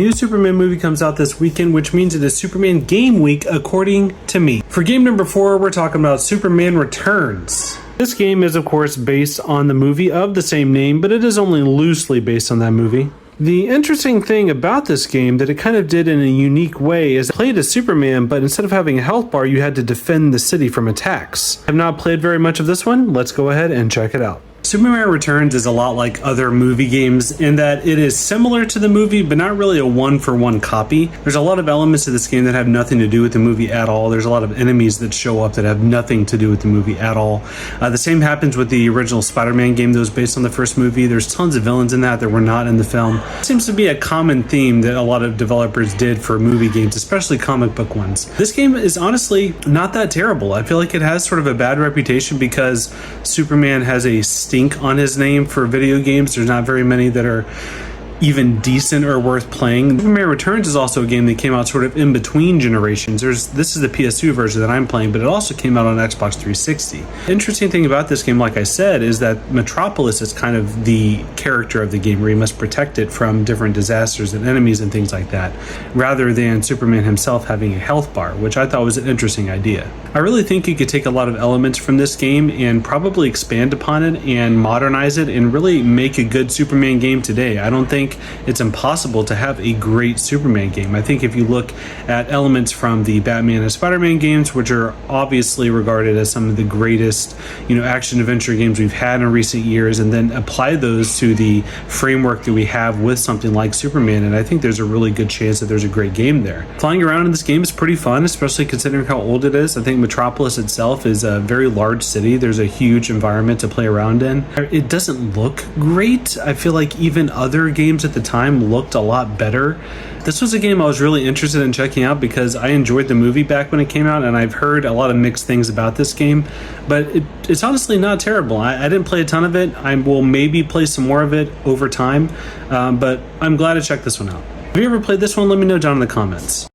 New Superman movie comes out this weekend, which means it is Superman Game Week, according to me. For game number 4, we're talking about Superman Returns. This game is, of course, based on the movie of the same name, but it is only loosely based on that movie. The interesting thing about this game that it kind of did in a unique way is it played as Superman, but instead of having a health bar, you had to defend the city from attacks. I've not played very much of this one. Let's go ahead and check it out. Superman Returns is a lot like other movie games in that it is similar to the movie, but not really a one-for-one copy. There's a lot of elements of this game that have nothing to do with the movie at all. There's a lot of enemies that show up that have nothing to do with the movie at all. The same happens with the original Spider-Man game that was based on the first movie. There's tons of villains in that were not in the film. It seems to be a common theme that a lot of developers did for movie games, especially comic book ones. This game is honestly not that terrible. I feel like it has sort of a bad reputation because Superman has a stink on his name for video games. There's not very many that are even decent or worth playing. Superman Returns is also a game that came out sort of in between generations. This is the PS2 version that I'm playing, but it also came out on Xbox 360. The interesting thing about this game, like I said, is that Metropolis is kind of the character of the game where you must protect it from different disasters and enemies and things like that, rather than Superman himself having a health bar, which I thought was an interesting idea. I really think you could take a lot of elements from this game and probably expand upon it and modernize it and really make a good Superman game today. I don't think it's impossible to have a great Superman game. I think if you look at elements from the Batman and Spider-Man games, which are obviously regarded as some of the greatest, action adventure games we've had in recent years, and then apply those to the framework that we have with something like Superman, and I think there's a really good chance that there's a great game there. Flying around in this game is pretty fun, especially considering how old it is. I think Metropolis itself is a very large city. There's a huge environment to play around in. It doesn't look great. I feel like even other games at the time looked a lot better. This was a game I was really interested in checking out because I enjoyed the movie back when it came out, and I've heard a lot of mixed things about this game, but it's honestly not terrible. I didn't play a ton of it. I will maybe play some more of it over time, but I'm glad I checked this one out. Have you ever played this one? Let me know down in the comments.